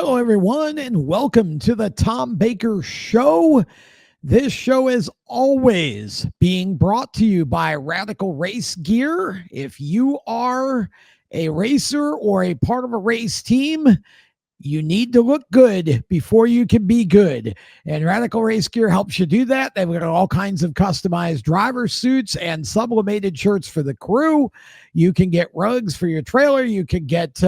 Hello, everyone, and welcome to the Tom Baker Show. This show is always being brought to you by Radical Race Gear. If you are a racer or a part of a race team, you need to look good before you can be good. And Radical Race Gear helps you do that. They've got all kinds of customized driver suits and sublimated shirts for the crew. You can get rugs for your trailer. You can get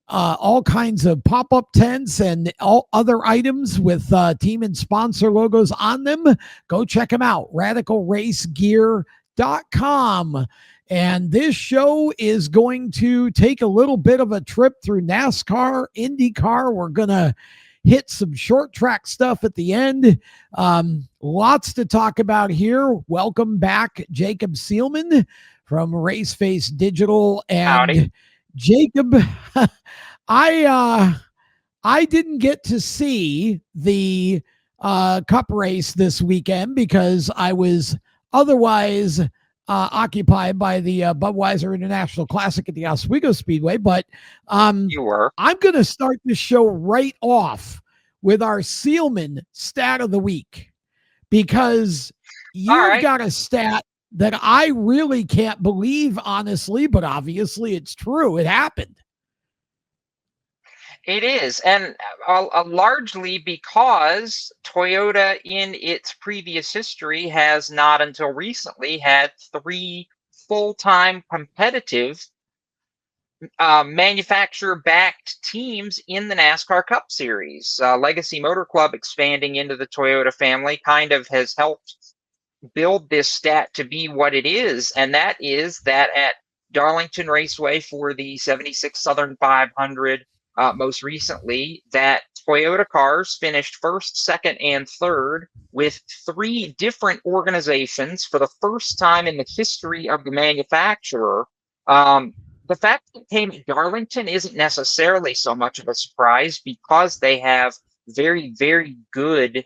all kinds of pop-up tents and all other items with team and sponsor logos on them. Go check them out, radicalracegear.com. And this show is going to take a little bit of a trip through NASCAR, IndyCar. We're going to hit some short track stuff at the end. Lots to talk about here. Welcome back, Jacob Seelman from Raceface Digital. And howdy. Jacob, I didn't get to see the Cup race this weekend because I was otherwise occupied by the Budweiser International Classic at the Oswego Speedway. But You were. I'm going to start the show right off with our Seelman stat of the week, because you've got a stat that I really can't believe, honestly, but obviously it's true. It happened. It is, and largely because Toyota in its previous history has not until recently had 3 full-time competitive manufacturer-backed teams in the NASCAR Cup Series. Legacy Motor Club expanding into the Toyota family kind of has helped build this stat to be what it is, and that is that at Darlington Raceway for the 76 Southern 500, most recently, that Toyota cars finished first, second, and third with 3 different organizations for the first time in the history of the manufacturer. The fact that it came at Darlington isn't necessarily so much of a surprise because they have very, very good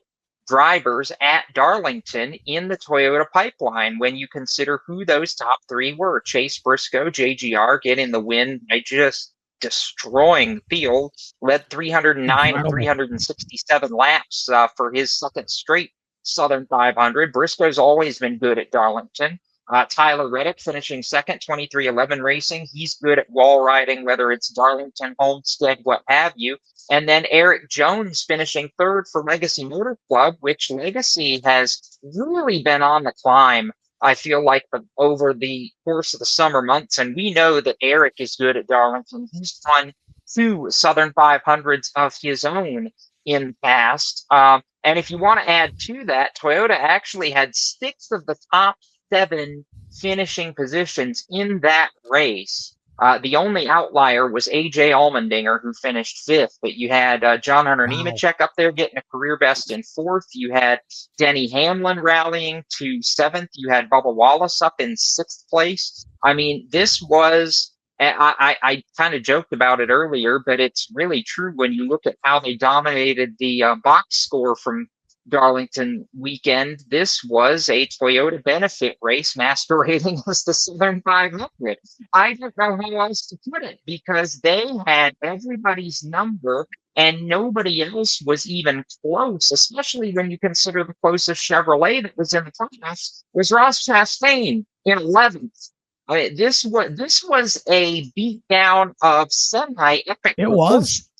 drivers at Darlington in the Toyota pipeline when you consider who those top 3 were. Chase Briscoe, JGR, getting the win by just destroying the field, led 309 and 367 laps for his second straight Southern 500. Briscoe's always been good at Darlington. Tyler Reddick finishing second, 2311 Racing. He's good at wall riding, whether it's Darlington, Homestead, what have you. And then Eric Jones finishing third for Legacy Motor Club, which Legacy has really been on the climb, I feel like, over the course of the summer months. And we know that Eric is good at Darlington. He's won 2 Southern 500s of his own in the past. And if you want to add to that, Toyota actually had 6 of the top 7 finishing positions in that race. The only outlier was A.J. Allmendinger, who finished 5th, but you had John Hunter Nemechek up there getting a career best in 4th. You had Denny Hamlin rallying to 7th. You had Bubba Wallace up in 6th place. I mean, this was, I kind of joked about it earlier, but it's really true when you look at how they dominated the box score from Darlington weekend. This was a Toyota benefit race masquerading as the Southern 500. I don't know how else to put it, because they had everybody's number and nobody else was even close, especially when you consider the closest Chevrolet that was in the class was Ross Chastain in 11th. I mean, this was a beatdown of semi-epic. It was.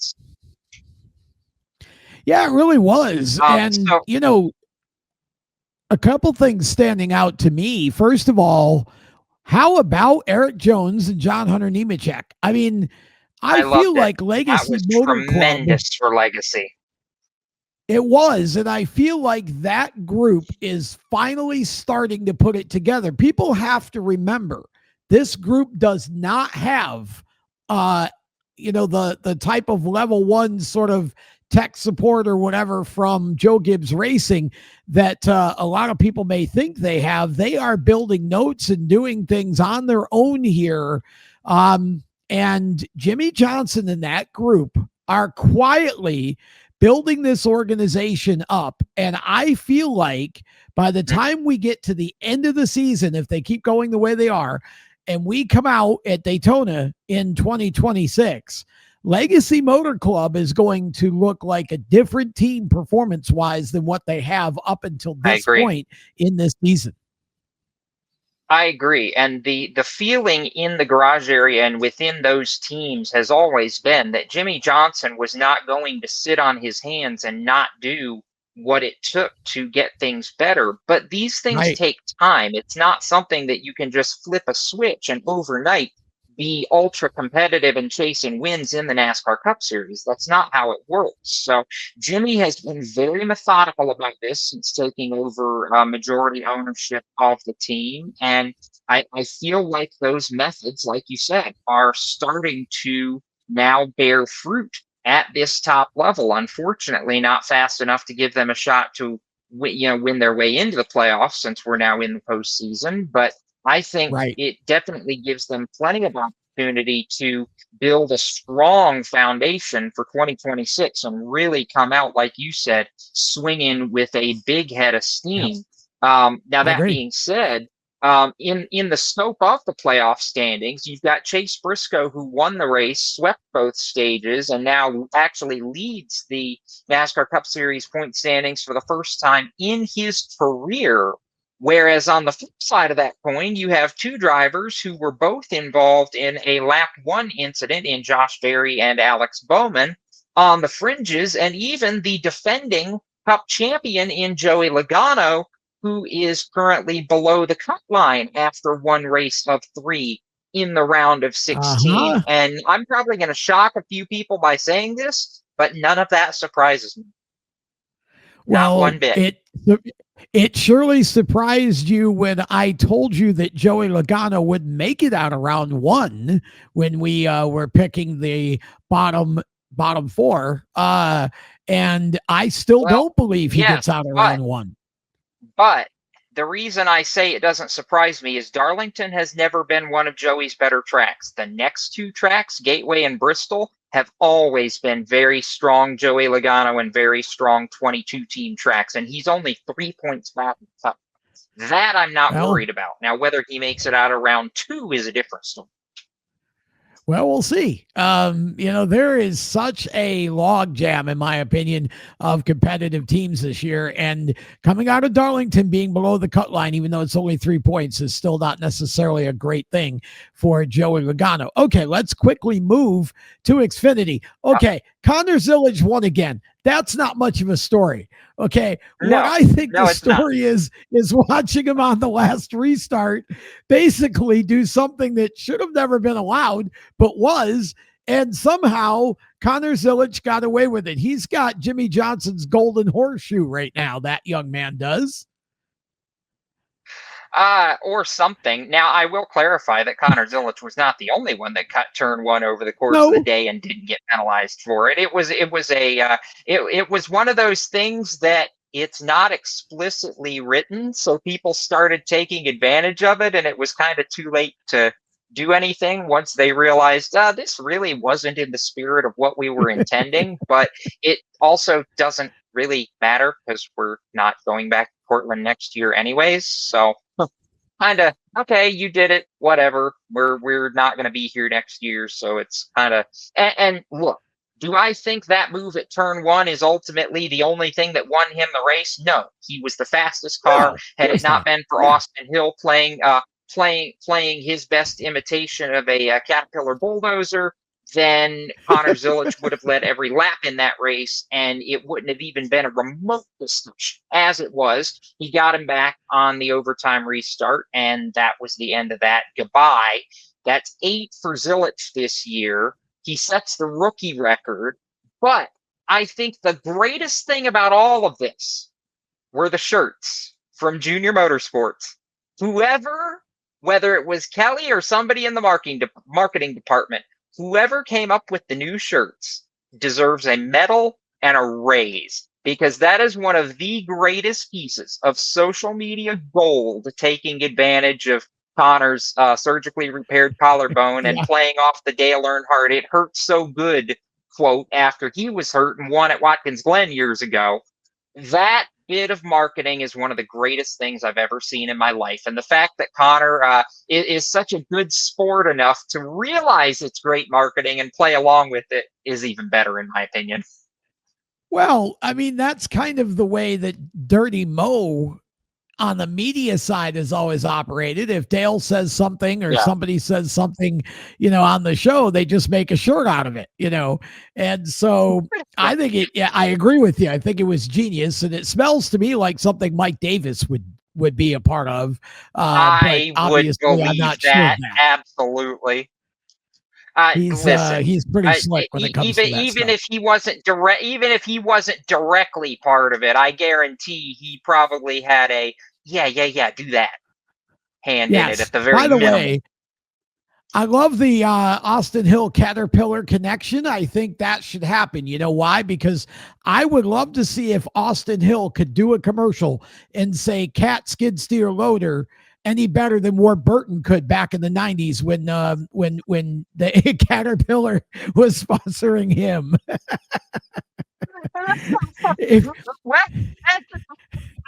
Yeah, it really was. And, you know, a couple things standing out to me. First of all, how about Eric Jones and John Hunter Nemechek? I mean, I feel like Legacy Motor Club, tremendous for Legacy. It was, and I feel like that group is finally starting to put it together. People have to remember, this group does not have, the type of level 1 sort of tech support or whatever from Joe Gibbs Racing that a lot of people may think they have. They are building notes and doing things on their own here. And Jimmy Johnson and that group are quietly building this organization up. And I feel like by the time we get to the end of the season, if they keep going the way they are, and we come out at Daytona in 2026, Legacy Motor Club is going to look like a different team performance-wise than what they have up until I this agree. point in this season. I agree. And the feeling in the garage area and within those teams has always been that Jimmy Johnson was not going to sit on his hands and not do what it took to get things better. But these things Right. take time. It's not something that you can just flip a switch and overnight be ultra competitive and chasing wins in the NASCAR Cup Series. That's not how it works. So Jimmy has been very methodical about this since taking over majority ownership of the team. And I feel like those methods, like you said, are starting to now bear fruit at this top level. Unfortunately, not fast enough to give them a shot to win their way into the playoffs since we're now in the postseason. But I think Right. it definitely gives them plenty of opportunity to build a strong foundation for 2026 and really come out, like you said, swinging with a big head of Yep. steam. Now, I that agree. being said, in the scope of the playoff standings, you've got Chase Briscoe, who won the race, swept both stages, and now actually leads the NASCAR Cup Series point standings for the first time in his career. Whereas on the flip side of that coin, you have two drivers who were both involved in a lap one incident in Josh Berry and Alex Bowman on the fringes, and even the defending Cup champion in Joey Logano, who is currently below the cut line after one race of three in the round of 16. Uh-huh. And I'm probably going to shock a few people by saying this, but none of that surprises me. Not one Well, bit. it surely surprised you when I told you that Joey Logano would make it out of round one when we were picking the bottom four. And I still Well, don't believe he yes, gets out of but round one. But the reason I say it doesn't surprise me is Darlington has never been one of Joey's better tracks. The next two tracks, Gateway and Bristol, have always been very strong Joey Logano and very strong 22 team tracks, and he's only 3 points back. That I'm not Well, worried about. Now, whether he makes it out of round two is a different story. Well, we'll see. There is such a log jam, in my opinion, of competitive teams this year. And coming out of Darlington being below the cut line, even though it's only 3 points, is still not necessarily a great thing for Joey Logano. Okay, let's quickly move to Xfinity. Okay, Connor Zilisch won again. That's not much of a story. Okay, what I think the story is watching him on the last restart basically do something that should have never been allowed, but was, and somehow Connor Zilisch got away with it. He's got Jimmy Johnson's golden horseshoe right now, that young man does. Or something. Now, I will clarify that Connor Zilisch was not the only one that cut turn one over the course of the day and didn't get penalized for it. It was one of those things that it's not explicitly written, so people started taking advantage of it, and it was kind of too late to do anything once they realized this really wasn't in the spirit of what we were intending. But it also doesn't really matter because we're not going back to Portland next year anyways, so kind of okay, you did it, whatever, we're not going to be here next year, so it's kind of and look, do I think that move at turn one is ultimately the only thing that won him the race? No, he was the fastest car. Had it not been for Austin Hill playing his best imitation of a Caterpillar bulldozer, then Connor Zilisch would have led every lap in that race, and it wouldn't have even been a remote distance. As it was, he got him back on the overtime restart, and that was the end of that. Goodbye. That's 8 for Zilisch this year. He sets the rookie record, but I think the greatest thing about all of this were the shirts from Junior Motorsports. Whoever, whether it was Kelly or somebody in the marketing department, whoever came up with the new shirts deserves a medal and a raise, because that is one of the greatest pieces of social media gold, taking advantage of Connor's surgically repaired collarbone and playing off the Dale Earnhardt "it hurts so good" quote after he was hurt and won at Watkins Glen years ago. That bit of marketing is one of the greatest things I've ever seen in my life. And the fact that Connor is such a good sport enough to realize it's great marketing and play along with it is even better, in my opinion. Well, I mean, that's kind of the way that Dirty Mo on the media side is always operated. If Dale says something or somebody says something, on the show, they just make a shirt out of it, And so I think I agree with you. I think it was genius, and it smells to me like something Mike Davis would be a part of. I would believe I'm not that. sure of that. Absolutely. He's pretty slick when it comes to that even stuff. if he wasn't directly part of it, I guarantee he probably had a do that hand in it at the very minimum. By the way, I love the Austin Hill Caterpillar connection. I think that should happen. You know why? Because I would love to see if Austin Hill could do a commercial and say cat skid steer loader any better than Ward Burton could back in the 90s when the Caterpillar was sponsoring him.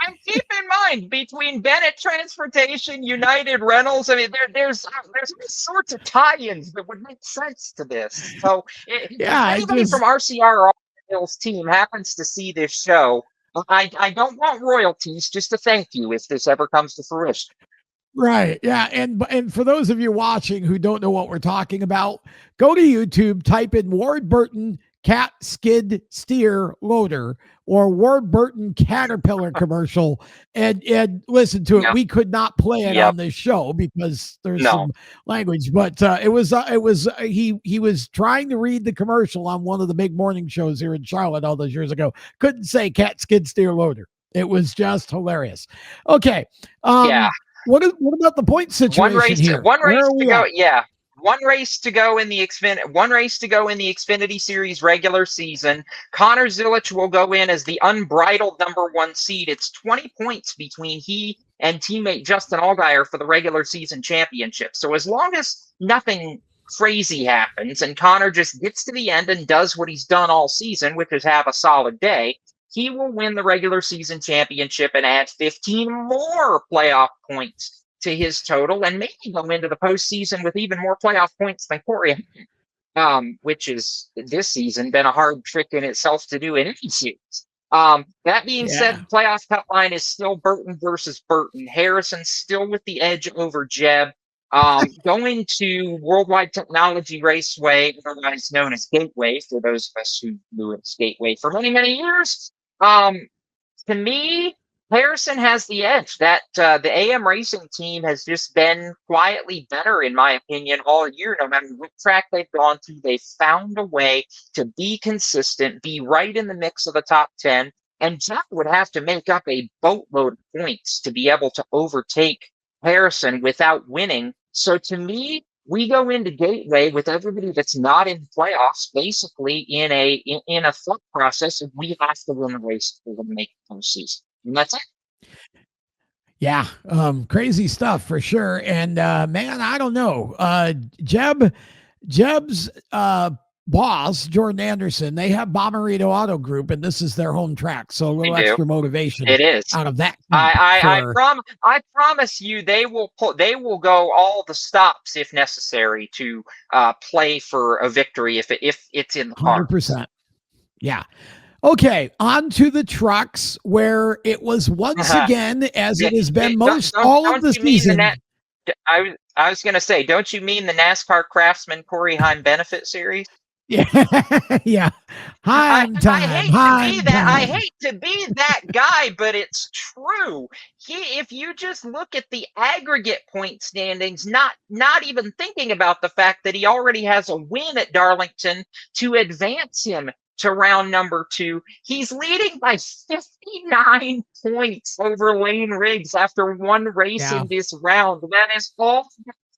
And keep in mind, between Bennett Transportation, United Rentals, I mean, there's all sorts of tie-ins that would make sense to this. So if anybody from RCR or Hill's team happens to see this show, I don't want royalties, just a thank you if this ever comes to fruition. Right. Yeah. And for those of you watching who don't know what we're talking about, go to YouTube, type in Ward Burton cat skid steer loader or Ward Burton Caterpillar commercial and listen to it. We could not play it on this show because there's some language, but he was trying to read the commercial on one of the big morning shows here in Charlotte all those years ago. Couldn't say cat skid steer loader. It was just hilarious. Okay. What about the point situation here? One race to go. Yeah. One race to go in the Xfinity Series regular season. Connor Zilisch will go in as the unbridled #1 seed. It's 20 points between he and teammate Justin Allgaier for the regular season championship. So as long as nothing crazy happens and Connor just gets to the end and does what he's done all season, which is have a solid day, he will win the regular season championship and add 15 more playoff points to his total and maybe go into the postseason with even more playoff points than Corey, which is this season been a hard trick in itself to do in any series. That being said, the playoff cut line is still Burton versus Burton. Harrison still with the edge over Jeb. Going to Worldwide Technology Raceway, otherwise known as Gateway, for those of us who knew it as Gateway for many, many years. To me, Harrison has the edge. That the AM Racing team has just been quietly better, in my opinion, all year. No matter what track they've gone to, they've found a way to be consistent, be right in the mix of the top 10. And Jeff would have to make up a boatload of points to be able to overtake Harrison without winning. So to me, we go into Gateway with everybody that's not in playoffs, basically in a thought process, and we have to win the race to make the postseason. And that's it. Yeah, crazy stuff for sure. And man, I don't know. Jeb's boss, Jordan Anderson, they have Bommarito Auto Group, and this is their home track. So a little extra motivation. It is out of that. I promise you, they will go all the stops if necessary to play for a victory if it's in the car. 100%. Yeah. Okay, on to the trucks, where it was once again, as it has been most all of the season. I was going to say, don't you mean the NASCAR Craftsman Corey Heim benefit series? Yeah, yeah. Heim Time. I hate to be that guy, but it's true. If you just look at the aggregate point standings, not even thinking about the fact that he already has a win at Darlington to advance him to round number 2, he's leading by 59 points over Lane Riggs after one race in this round. That is all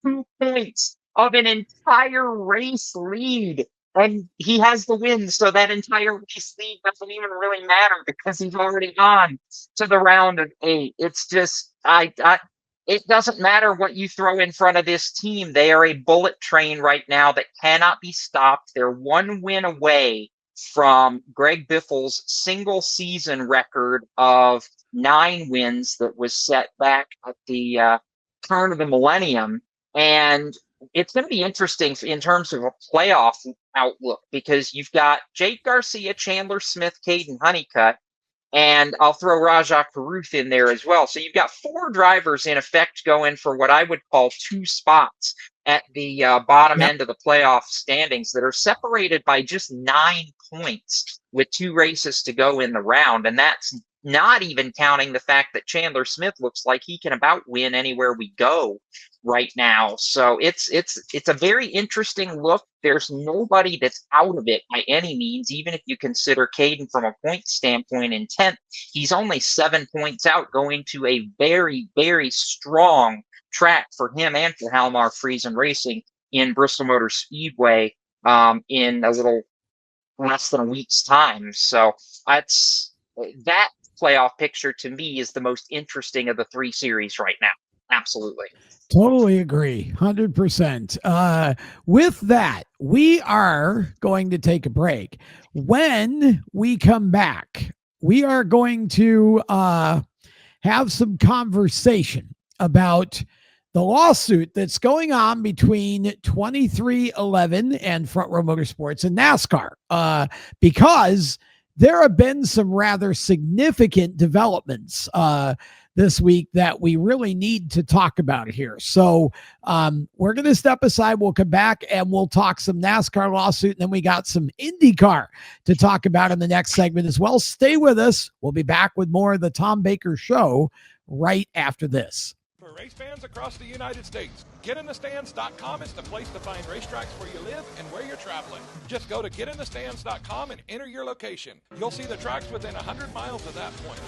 2 points of an entire race lead. And he has the win, so that entire race lead doesn't even really matter because he's already on to the round of 8. It's just, it doesn't matter what you throw in front of this team. They are a bullet train right now that cannot be stopped. They're one win away from Greg Biffle's single season record of 9 wins that was set back at the turn of the millennium. And it's going to be interesting in terms of a playoff outlook, because you've got Jake Garcia, Chandler Smith, Caden Honeycutt, and I'll throw Rajah Caruth in there as well. So you've got 4 drivers in effect going for what I would call 2 spots at the bottom end of the playoff standings that are separated by just 9 points with 2 races to go in the round. And that's not even counting the fact that Chandler Smith looks like he can about win anywhere we go right now. So it's a very interesting look. There's nobody that's out of it by any means, even if you consider Caden from a point standpoint in 10th. He's only 7 points out, going to a very, very strong track for him and for Halmar Friesen Racing in Bristol Motor Speedway in a little less than a week's time. So that playoff picture to me is the most interesting of the 3 series right now. Absolutely. Totally agree. 100%. With that, we are going to take a break. When we come back, we are going to have some conversation about the lawsuit that's going on between 2311 and Front Row Motorsports and NASCAR, because there have been some rather significant developments this week that we really need to talk about here. So we're going to step aside. We'll come back and we'll talk some NASCAR lawsuit. And then we got some IndyCar to talk about in the next segment as well. Stay with us. We'll be back with more of the Tom Baker Show right after this. For race fans across the United States, GetInTheStands.com is the place to find racetracks where you live and where you're traveling. Just go to GetInTheStands.com and enter your location. You'll see the tracks within 100 miles of that point,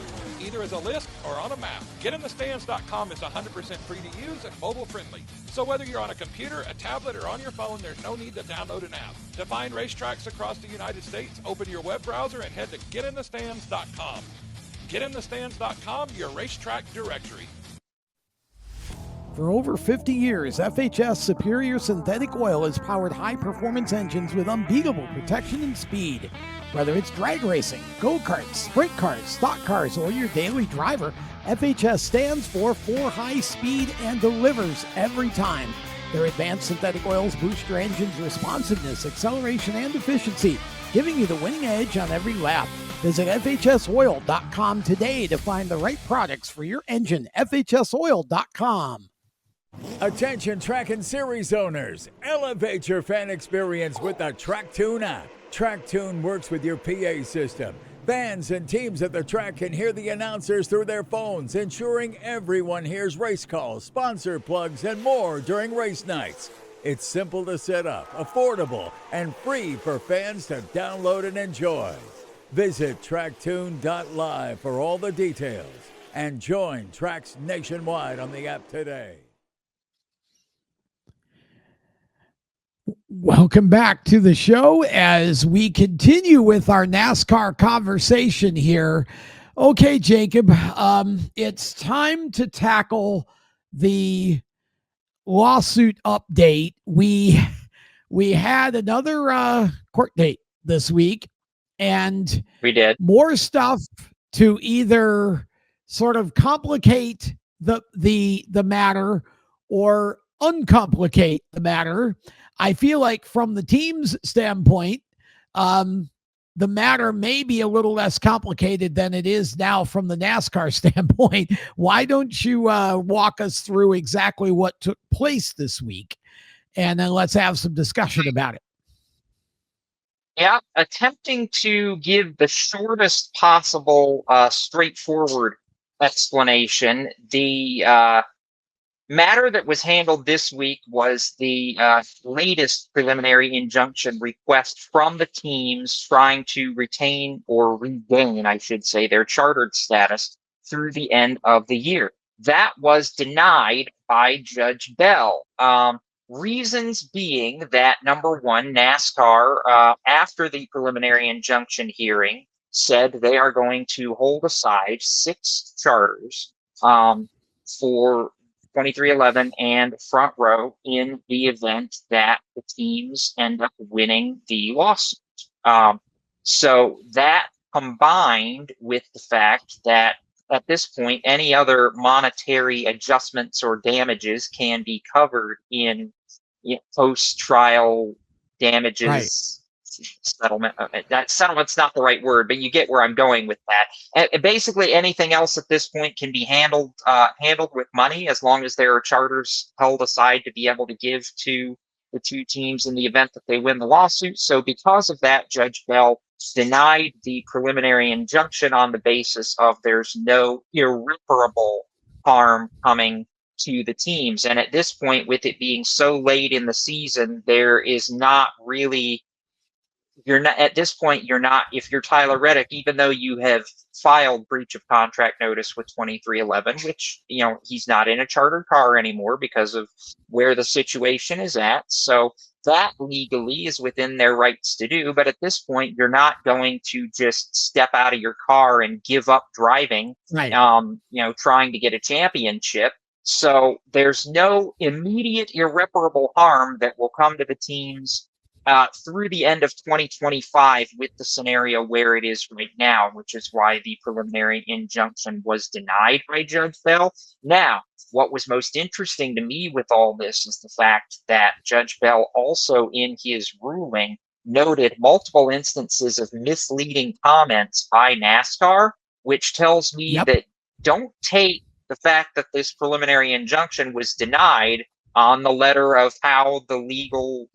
either as a list or on a map. GetInTheStands.com is 100% free to use and mobile friendly. So whether you're on a computer, a tablet, or on your phone, there's no need to download an app. To find racetracks across the United States, open your web browser and head to GetInTheStands.com. GetInTheStands.com, your racetrack directory. For over 50 years, FHS Superior Synthetic Oil has powered high-performance engines with unbeatable protection and speed. Whether it's drag racing, go-karts, sprint cars, stock cars, or your daily driver, FHS stands for high speed and delivers every time. Their advanced synthetic oils boost your engine's responsiveness, acceleration, and efficiency, giving you the winning edge on every lap. Visit FHSoil.com today to find the right products for your engine. FHSoil.com. Attention track and series owners, elevate your fan experience with the TrackTune app. TrackTune works with your PA system. Fans and teams at the track can hear the announcers through their phones, ensuring everyone hears race calls, sponsor plugs, and more during race nights. It's simple to set up, affordable, and free for fans to download and enjoy. Visit tracktune.live for all the details and join tracks nationwide on the app today. Welcome back to the show as we continue with our NASCAR conversation here. Okay, Jacob, it's time to tackle the lawsuit update. We had another court date this week, and we did more stuff to either sort of complicate the matter or uncomplicate the matter. I feel like from the team's standpoint, the matter may be a little less complicated than it is now from the NASCAR standpoint. Why don't you walk us through exactly what took place this week, and then let's have some discussion about it. Yeah, attempting to give the shortest possible straightforward explanation. The matter that was handled this week was the latest preliminary injunction request from the teams trying to retain or regain, I should say, their chartered status through the end of the year. That was denied by Judge Bell. Reasons being that, number one, NASCAR, after the preliminary injunction hearing, said they are going to hold aside 6 charters for 2311 and Front Row in the event that the teams end up winning the lawsuit. So that combined with the fact that at this point, any other monetary adjustments or damages can be covered in post-trial damages settlement. That settlement's not the right word, but you get where I'm going with that. And basically, anything else at this point can be handled with money, as long as there are charters held aside to be able to give to the two teams in the event that they win the lawsuit. So because of that, Judge Bell denied the preliminary injunction on the basis of there's no irreparable harm coming to the teams. And at this point, with it being so late in the season, there is not really, if you're Tyler Reddick, even though you have filed breach of contract notice with 2311, which, he's not in a chartered car anymore because of where the situation is at. So that legally is within their rights to do. But at this point, you're not going to just step out of your car and give up driving, trying to get a championship. So there's no immediate irreparable harm that will come to the teams through the end of 2025 with the scenario where it is right now, which is why the preliminary injunction was denied by Judge Bell. Now, what was most interesting to me with all this is the fact that Judge Bell also in his ruling noted multiple instances of misleading comments by NASCAR, which tells me that don't take the fact that this preliminary injunction was denied on the letter of how the legal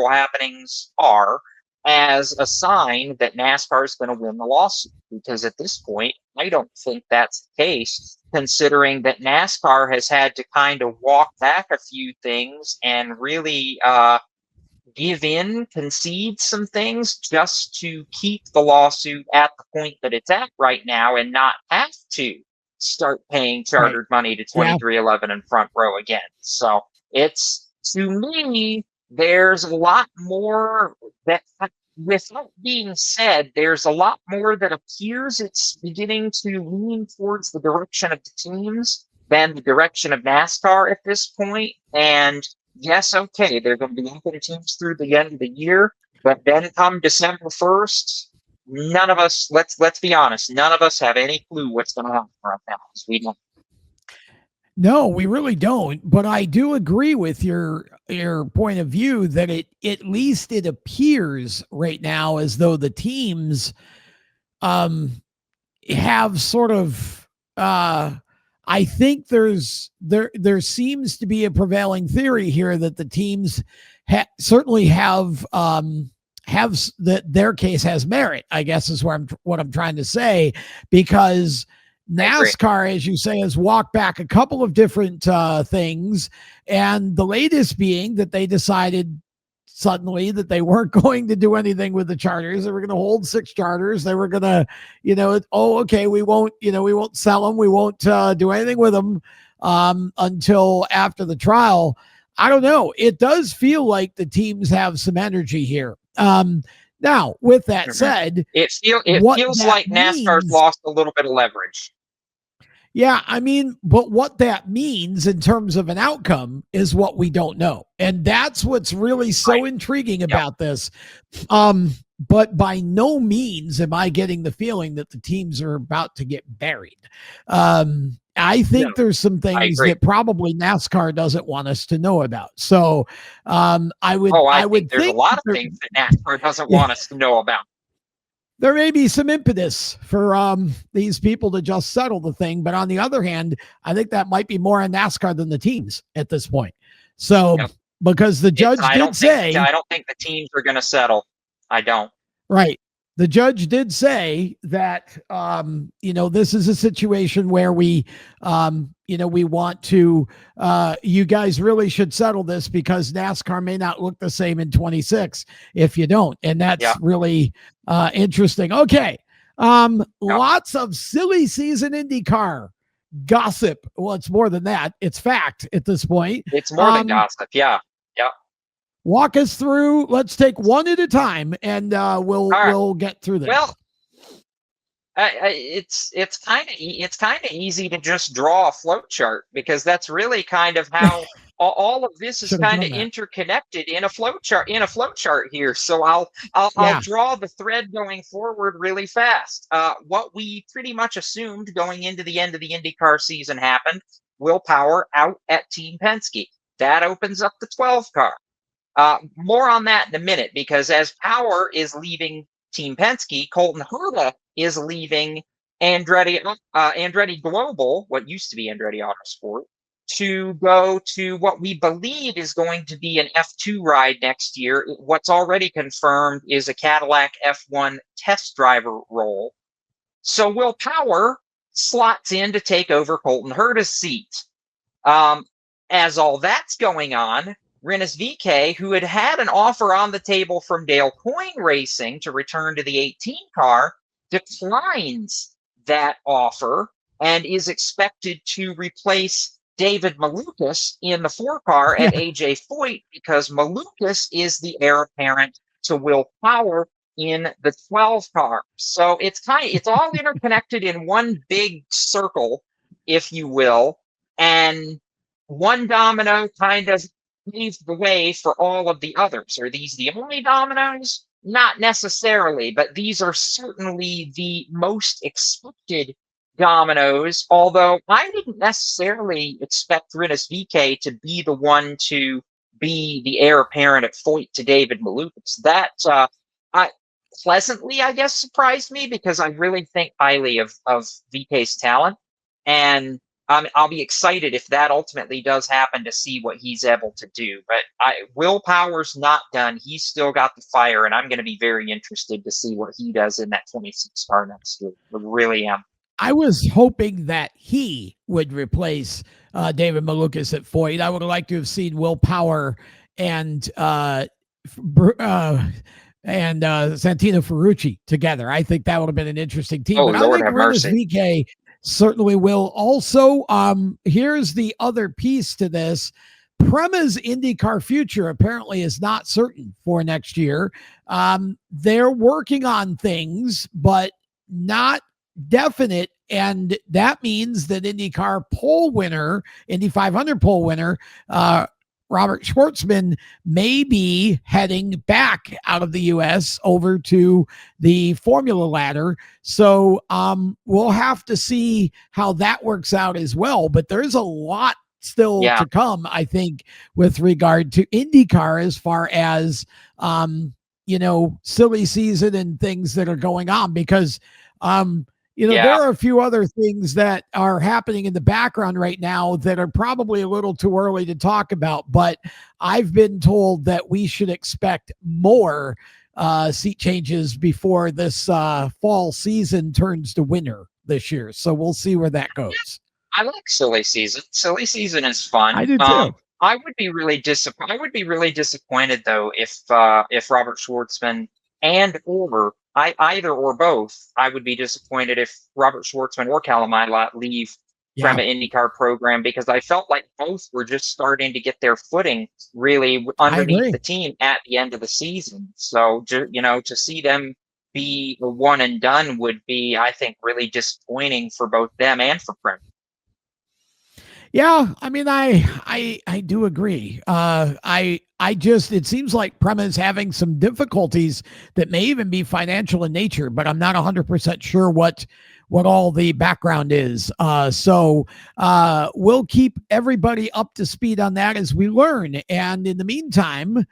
happenings are as a sign that NASCAR is going to win the lawsuit. Because at this point, I don't think that's the case, considering that NASCAR has had to kind of walk back a few things and really concede some things just to keep the lawsuit at the point that it's at right now and not have to start paying chartered money to 2311 and Front Row again. So it's, to me, there's a lot more that, without being said, there's a lot more that appears it's beginning to lean towards the direction of the teams than the direction of NASCAR at this point. And yes, okay, they're going to be open teams through the end of the year, but then come December 1st, none of us, let's be honest, none of us have any clue what's going to happen right now. We don't. No, we really don't. But I do agree with your point of view that at least it appears right now as though the teams have sort of I think there seems to be a prevailing theory here that the teams certainly have that their case has merit, I guess is what I'm trying to say, because NASCAR, as you say, has walked back a couple of different things, and the latest being that they decided suddenly that they weren't going to do anything with the charters. They were going to hold 6 charters. They were going to, we won't sell them. We won't do anything with them until after the trial. I don't know. It does feel like the teams have some energy here. Now, with that said, it feels like NASCAR's lost a little bit of leverage. Yeah, I mean, but what that means in terms of an outcome is what we don't know. And that's what's really so intriguing about this. But by no means am I getting the feeling that the teams are about to get buried. I think there's some things that probably NASCAR doesn't want us to know about. So I would think there's a lot of things that NASCAR doesn't want us to know about. There may be some impetus for these people to just settle the thing. But on the other hand, I think that might be more on NASCAR than the teams at this point. So because the judge did say, I don't think the teams are going to settle. I don't. Right. The judge did say that, this is a situation where we want to, you guys really should settle this because NASCAR may not look the same in 26 if you don't. And that's really interesting. Okay. Lots of silly season IndyCar gossip. Well, it's more than that. It's fact at this point. It's more than gossip. Yeah. Walk us through. Let's take one at a time, and we'll get through this. Well, it's kind of easy to just draw a flow chart because that's really kind of how all of this is Should have kind of done that. interconnected in a flowchart here. So I'll Yeah. draw the thread going forward really fast. What we pretty much assumed going into the end of the IndyCar season happened. Will Power out at Team Penske. That opens up the 12 car. More on that in a minute, because as Power is leaving Team Penske, Colton Herta is leaving Andretti Global, what used to be Andretti Autosport, to go to what we believe is going to be an F2 ride next year. What's already confirmed is a Cadillac F1 test driver role. So Will Power slots in to take over Colton Herta's seat. As all that's going on, Rinus VeeKay, who had an offer on the table from Dale Coyne Racing to return to the 18 car, declines that offer and is expected to replace David Malukas in the 4 car at AJ Foyt, because Malukas is the heir apparent to Will Power in the 12 car. So it's all interconnected in one big circle, if you will, and one domino kind of paved the way for all of the others. Are these the only dominoes? Not necessarily, but these are certainly the most expected dominoes, although I didn't necessarily expect Rinus VeeKay to be the one to be the heir apparent at Foyt to David Malukas. That pleasantly, I guess, surprised me, because I really think highly of VeeKay's talent, and I'll be excited if that ultimately does happen to see what he's able to do. But Will Power's not done. He's still got the fire, and I'm going to be very interested to see what he does in that 26 car next year. I really am. I was hoping that he would replace David Malukas at Foyt. I would have liked to have seen Will Power and Santino Ferrucci together. I think that would have been an interesting team. Oh, but Lord I think have Rinus mercy. VeeKay certainly will. Also, here's the other piece to this. Prema's IndyCar future apparently is not certain for next year. They're working on things, but not definite, and that means that IndyCar pole winner, Indy 500 pole winner, Robert Schwartzman may be heading back out of the U.S. over to the Formula ladder. So we'll have to see how that works out as well. But there's a lot still to come, I think, with regard to IndyCar, as far as, silly season and things that are going on, because there are a few other things that are happening in the background right now that are probably a little too early to talk about, but I've been told that we should expect more seat changes before this fall season turns to winter this year. So we'll see where that goes. I like silly season. Silly season is fun. I do too. I would be really disappointed though if Robert Schwartzman either or both, I would be disappointed if Robert Schwartzman or Callum Ilott leave Prema IndyCar program, because I felt like both were just starting to get their footing really underneath the team at the end of the season. So, to see them be a one and done would be, I think, really disappointing for both them and for Prema. Yeah, I mean, I do agree. It seems like Prema is having some difficulties that may even be financial in nature, but I'm not 100% sure what all the background is. So we'll keep everybody up to speed on that as we learn. And in the meantime,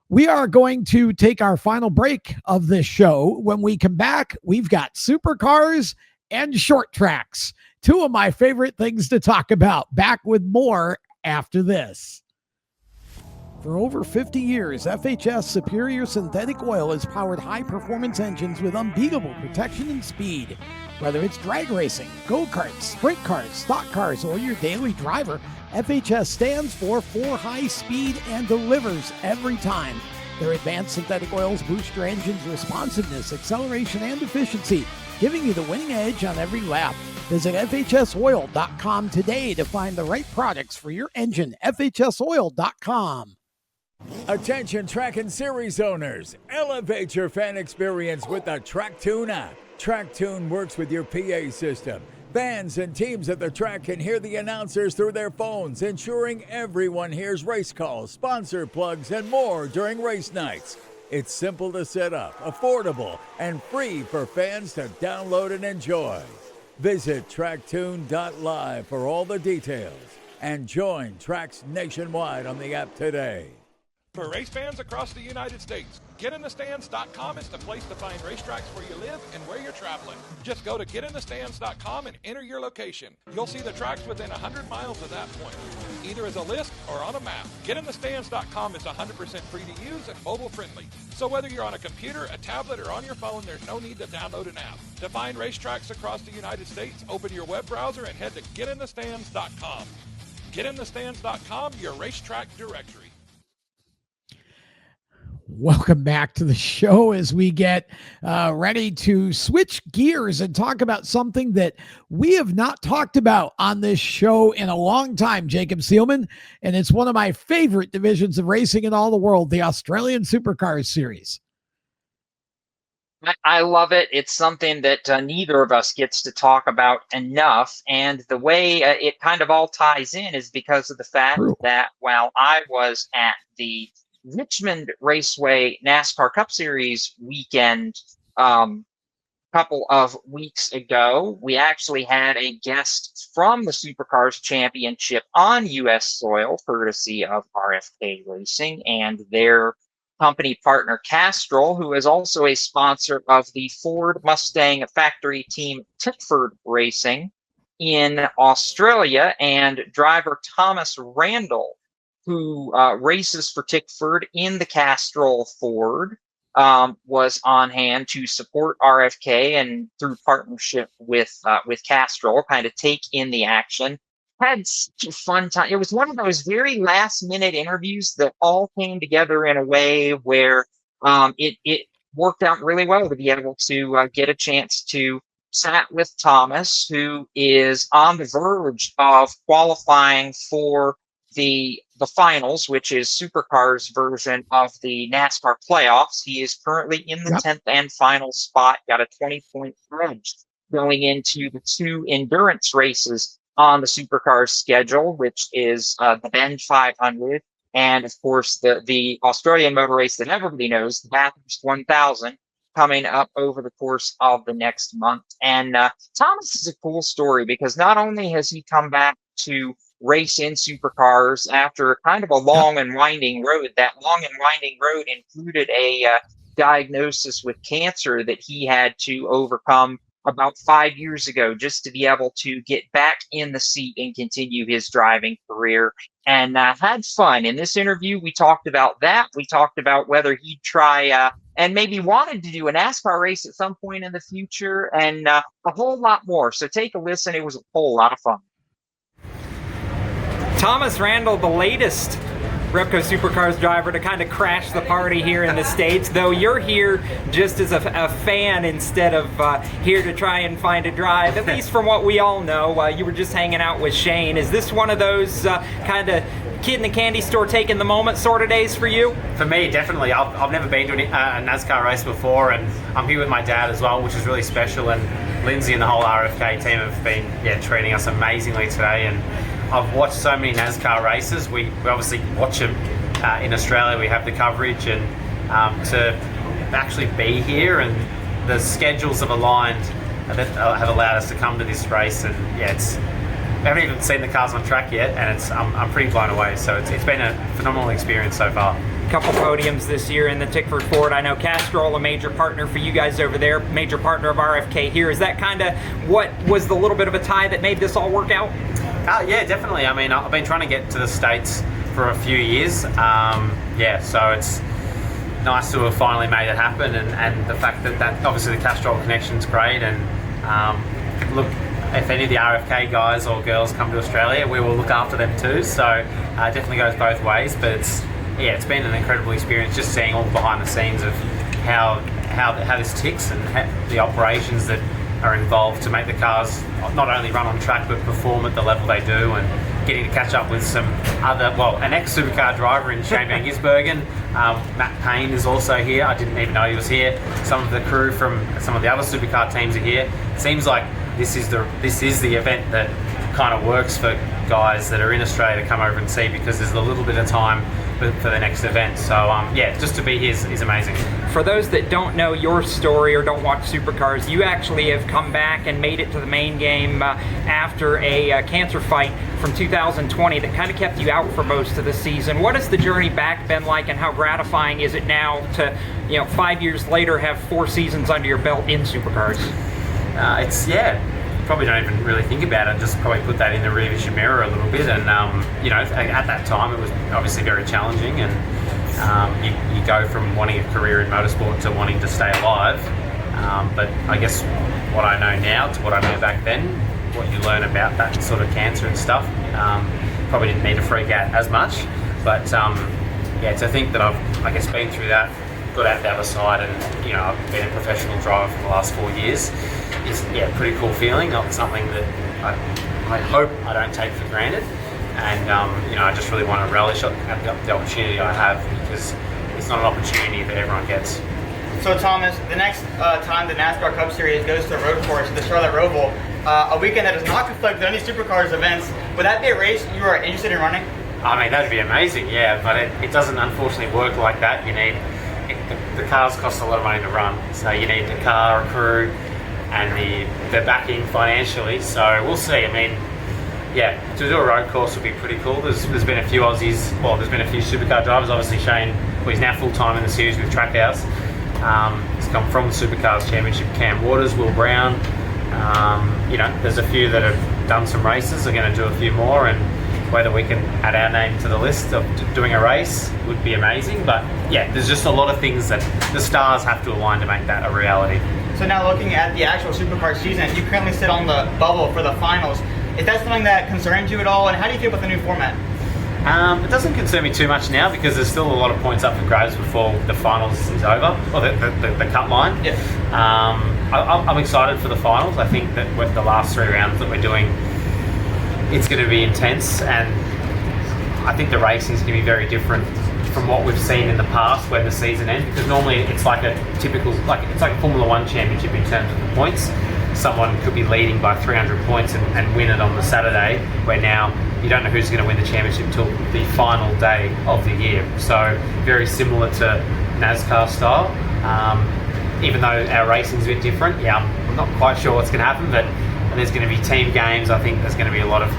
we are going to take our final break of this show. When we come back, we've got supercars and short tracks. Two of my favorite things to talk about. Back with more after this. For over 50 years, FHS Superior Synthetic Oil has powered high-performance engines with unbeatable protection and speed. Whether it's drag racing, go-karts, sprint cars, stock cars, or your daily driver, FHS stands for high speed and delivers every time. Their advanced synthetic oils boost your engine's responsiveness, acceleration, and efficiency, giving you the winning edge on every lap. Visit FHSoil.com today to find the right products for your engine. FHSoil.com. Attention track and series owners, elevate your fan experience with the TrackTune app. TrackTune works with your PA system. Fans and teams at the track can hear the announcers through their phones, ensuring everyone hears race calls, sponsor plugs, and more during race nights. It's simple to set up, affordable, and free for fans to download and enjoy. Visit tracktune.live for all the details and join tracks nationwide on the app today. For race fans across the United States, GetInTheStands.com is the place to find racetracks where you live and where you're traveling. Just go to GetInTheStands.com and enter your location. You'll see the tracks within 100 miles of that point, either as a list or on a map. GetInTheStands.com is 100% free to use and mobile friendly. So whether you're on a computer, a tablet, or on your phone, there's no need to download an app. To find racetracks across the United States, open your web browser and head to GetInTheStands.com. GetInTheStands.com, your racetrack directory. Welcome back to the show as we get ready to switch gears and talk about something that we have not talked about on this show in a long time, Jacob Seelman, and it's one of my favorite divisions of racing in all the world, the Australian Supercars Series. I love it. It's something that neither of us gets to talk about enough. And the way it kind of all ties in is because of the fact that while I was at the Richmond Raceway NASCAR Cup Series weekend couple of weeks ago, we actually had a guest from the Supercars Championship on U.S. soil, courtesy of RFK Racing and their company partner Castrol, who is also a sponsor of the Ford Mustang factory team Tickford Racing in Australia, and driver Thomas Randall, who races for Tickford in the Castrol Ford, was on hand to support RFK and through partnership with Castrol, kind of take in the action. Had such a fun time. It was one of those very last minute interviews that all came together in a way where it worked out really well to be able to get a chance to chat with Thomas, who is on the verge of qualifying for the finals, which is Supercars' version of the NASCAR playoffs. He is currently in the 10th and final spot, got a 20-point edge going into the two endurance races on the Supercars schedule, which is the Bend 500 and, of course, the Australian motor race that everybody knows, the Bathurst 1000, coming up over the course of the next month. And Thomas is a cool story because not only has he come back to race in Supercars after kind of a long and winding road. That long and winding road included a diagnosis with cancer that he had to overcome about 5 years ago just to be able to get back in the seat and continue his driving career, and had fun. In this interview, we talked about that. We talked about whether he'd try and maybe wanted to do a NASCAR race at some point in the future, and a whole lot more. So take a listen. It was a whole lot of fun. Thomas Randall, the latest Repco Supercars driver to kind of crash the party here in the States, though you're here just as a fan instead of here to try and find a drive. At least from what we all know, you were just hanging out with Shane. Is this one of those kind of kid in the candy store taking the moment sort of days for you? For me, definitely. I've never been to a NASCAR race before, and I'm here with my dad as well, which is really special. And Lindsay and the whole RFK team have been treating us amazingly today. And I've watched so many NASCAR races. We obviously watch them in Australia. We have the coverage, and to actually be here and the schedules have aligned that have allowed us to come to this race. And we haven't even seen the cars on track yet, and I'm pretty blown away. So it's been a phenomenal experience so far. Couple podiums this year in the Tickford Ford. I know Castrol, a major partner for you guys over there, major partner of RFK here. Is that kind of what was the little bit of a tie that made this all work out? Yeah, definitely. I mean, I've been trying to get to the States for a few years. So it's nice to have finally made it happen, and the fact that obviously the Castrol connection's great. And look, if any of the RFK guys or girls come to Australia, we will look after them too. So definitely goes both ways. But it's been an incredible experience just seeing all behind the scenes of how this ticks and the operations that are involved to make the cars not only run on track but perform at the level they do, and getting to catch up with some other, an ex-supercar driver in Shane Van Gisbergen. Matt Payne is also here. I didn't even know he was here. Some of the crew from some of the other supercar teams are here. It seems like this is the event that kind of works for guys that are in Australia to come over and see, because there's a little bit of time for the next event. So yeah, just to be here is amazing. For those that don't know your story or don't watch Supercars, you actually have come back and made it to the main game after a cancer fight from 2020 that kind of kept you out for most of the season. What has the journey back been like, and how gratifying is it now to, 5 years later, have 4 seasons under your belt in Supercars? Probably don't even really think about it, just probably put that in the rear vision mirror a little bit. And at that time it was obviously very challenging, and you go from wanting a career in motorsport to wanting to stay alive, but I guess what I know now to what I know back then, what you learn about that sort of cancer and stuff, probably didn't need to freak out as much. But to think that I've been through that, got out the other side, and I've been a professional driver for the last 4 years, is a pretty cool feeling. Not something that I hope I don't take for granted, and I just really want to relish at the opportunity I have, because it's not an opportunity that everyone gets. So Thomas, the next time the NASCAR Cup Series goes to a road course, the Charlotte Roval, a weekend that does not conflict with any Supercars events, would that be a race you are interested in running? I mean, that'd be amazing, yeah, but it doesn't unfortunately work like that. The cars cost a lot of money to run, so you need the car, a crew, and the backing financially. So we'll see. I mean, to do a road course would be pretty cool. There's been a few Aussies, there's been a few supercar drivers. Obviously Shane, he's now full-time in the series with Trackhouse. He's come from the Supercars Championship. Cam Waters, Will Brown. There's a few that have done some races. Are going to do a few more, and whether we can add our name to the list of doing a race would be amazing. But there's just a lot of things that the stars have to align to make that a reality. So now looking at the actual Supercar season, you currently sit on the bubble for the finals. Is that something that concerns you at all, and how do you feel about the new format? It doesn't concern me too much now, because there's still a lot of points up for grabs before the finals is over, or the cut line. Yeah. I'm excited for the finals. I think that with the last 3 rounds that we're doing, it's going to be intense, and I think the racing is going to be very different from what we've seen in the past when the season ends, because normally it's like a typical, it's like a Formula 1 championship in terms of the points. Someone could be leading by 300 points and win it on the Saturday, where now you don't know who's going to win the championship until the final day of the year. So very similar to NASCAR style. Even though our racing's a bit different, I'm not quite sure what's going to happen, but there's going to be team games. I think there's going to be a lot of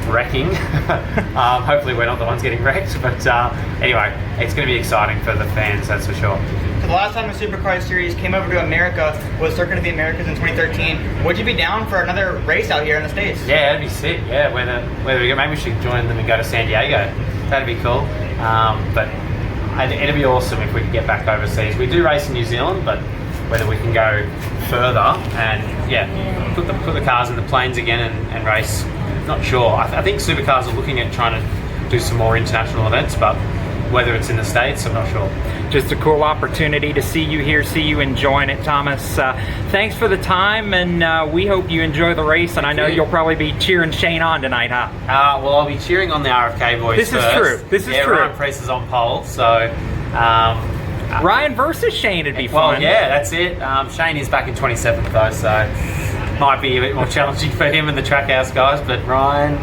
wrecking. Hopefully we're not the ones getting wrecked, but anyway, it's going to be exciting for the fans, that's for sure. So the last time the Supercar Series came over to America was Circuit of the Americas in 2013. Would you be down for another race out here in the States? Yeah, that'd be sick. Yeah, whether we go, maybe we should join them and go to San Diego. That'd be cool. But it'd be awesome if we could get back overseas. We do race in New Zealand, but whether we can go further and put the cars in the planes again and race, not sure. I think Supercars are looking at trying to do some more international events, but whether it's in the States, I'm not sure. Just a cool opportunity to see you here, see you enjoying it, Thomas. Thanks for the time, and we hope you enjoy the race, and I know you'll probably be cheering Shane on tonight, huh? Well, I'll be cheering on the RFK boys This first. is true. This is true. Ryan Priest is on pole, so... Ryan versus Shane would be fun. Well, yeah, that's it. Shane is back in 27th, though, so might be a bit more challenging for him and the Trackhouse guys, but Ryan,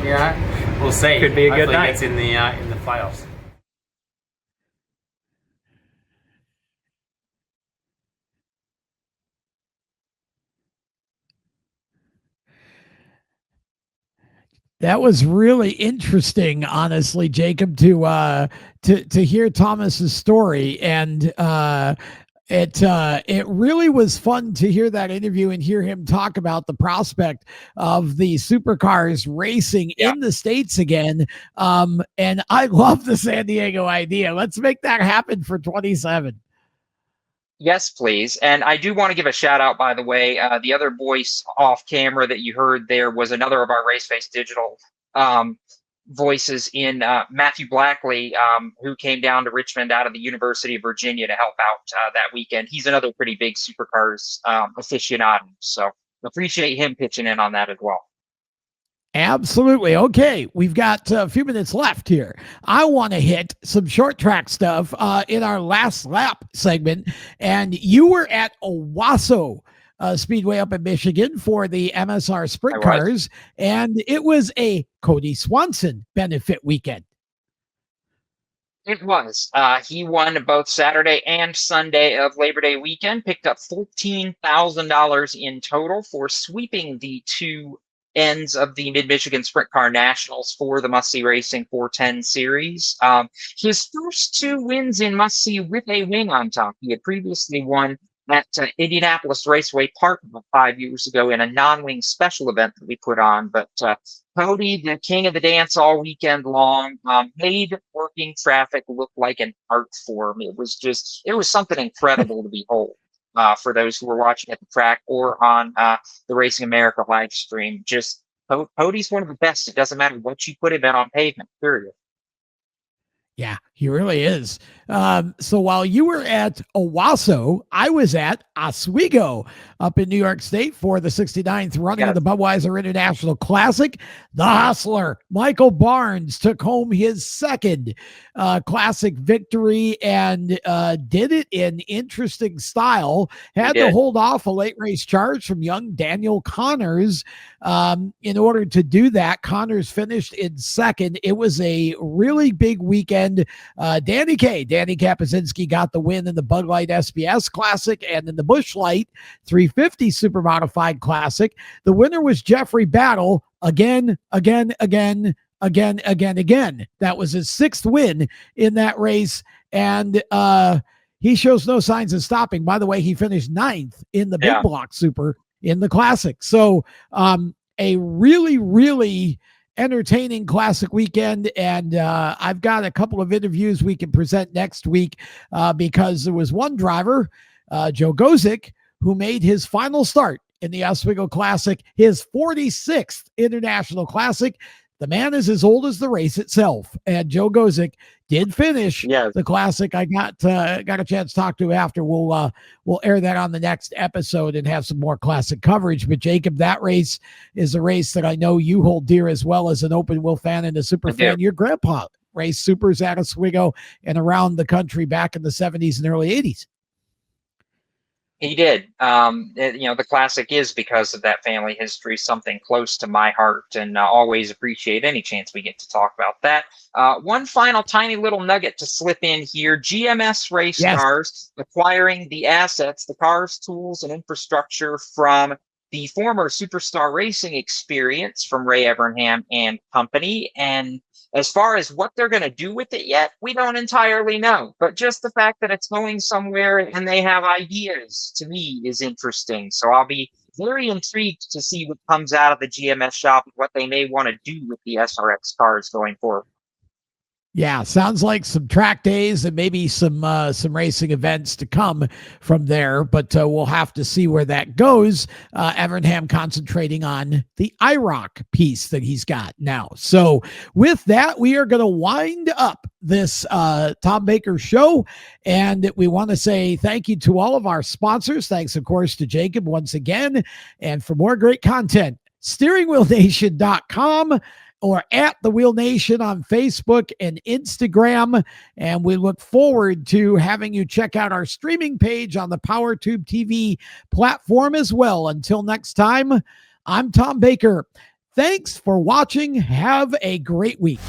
we'll see. Could be a good night. Hopefully he gets in the playoffs. That was really interesting, honestly, Jacob, to hear Thomas's story, and it really was fun to hear that interview and hear him talk about the prospect of the supercars racing in the States again. And I love the San Diego idea. Let's make that happen for 27. Yes, please. And I do want to give a shout out, by the way. The other voice off camera that you heard there was another of our Race Face Digital voices in Matthew Blackley, who came down to Richmond out of the University of Virginia to help out that weekend. He's another pretty big supercars aficionado. So appreciate him pitching in on that as well. Absolutely. Okay, we've got a few minutes left here. I want to hit some short track stuff in our last lap segment. And you were at Owasso Speedway up in Michigan for the MSR Sprint I was. Cars, and it was a Cody Swanson benefit weekend. It was. He won both Saturday and Sunday of Labor Day weekend, picked up $14,000 in total for sweeping the two ends of the Mid-Michigan Sprint Car Nationals for the Must See Racing 410 series. His first two wins in Must See with a wing on top. He had previously won at Indianapolis Raceway Park 5 years ago in a non-wing special event that we put on. But Cody, the king of the dance all weekend long, made working traffic look like an art form. It was something incredible to behold for those who were watching at the track or on the Racing America live stream. Just Cody's one of the best. It doesn't matter what you put him in on pavement, period. Yeah, he really is. So while you were at Owasso, I was at Oswego up in New York State for the 69th running of the Budweiser International Classic. The Hustler, Michael Barnes, took home his second classic victory and did it in interesting style. Had to hold off a late race charge from young Daniel Connors. In order to do that, Connors finished in second. It was a really big weekend. Danny Kapuzinski got the win in the Bud Light SBS Classic and in the Busch Light 350 Super Modified Classic. The winner was Jeffrey Battle again. That was his sixth win in that race. And he shows no signs of stopping. By the way, he finished ninth in the Big Block Super in the Classic. So a really, really entertaining classic weekend. And I've got a couple of interviews we can present next week because there was one driver, Joe Gozick, who made his final start in the Oswego Classic, his 46th International Classic. The man is as old as the race itself. And Joe Gozick did finish the Classic. I got a chance to talk to after. We'll air that on the next episode and have some more Classic coverage. But Jacob, that race is a race that I know you hold dear as well as an open wheel fan and a super fan. Your grandpa raced supers at Oswego and around the country back in the 70s and early 80s. He did. The Classic is, because of that family history, something close to my heart, and always appreciate any chance we get to talk about that. One final tiny little nugget to slip in here. GMS Race Cars acquiring the assets, the cars, tools, and infrastructure from the former Superstar Racing experience from Ray Evernham and company. And as far as what they're going to do with it yet, we don't entirely know. But just the fact that it's going somewhere and they have ideas, to me, is interesting. So I'll be very intrigued to see what comes out of the GMS shop and what they may want to do with the SRX cars going forward. Yeah, sounds like some track days and maybe some racing events to come from there, but we'll have to see where that goes. Evernham concentrating on the IROC piece that he's got now. So with that, we are going to wind up this Tom Baker show, and we want to say thank you to all of our sponsors. Thanks, of course, to Jacob once again. And for more great content, steeringwheelnation.com or at The Wheel Nation on Facebook and Instagram. And we look forward to having you check out our streaming page on the PowerTube TV platform as well. Until next time, I'm Tom Baker. Thanks for watching. Have a great week.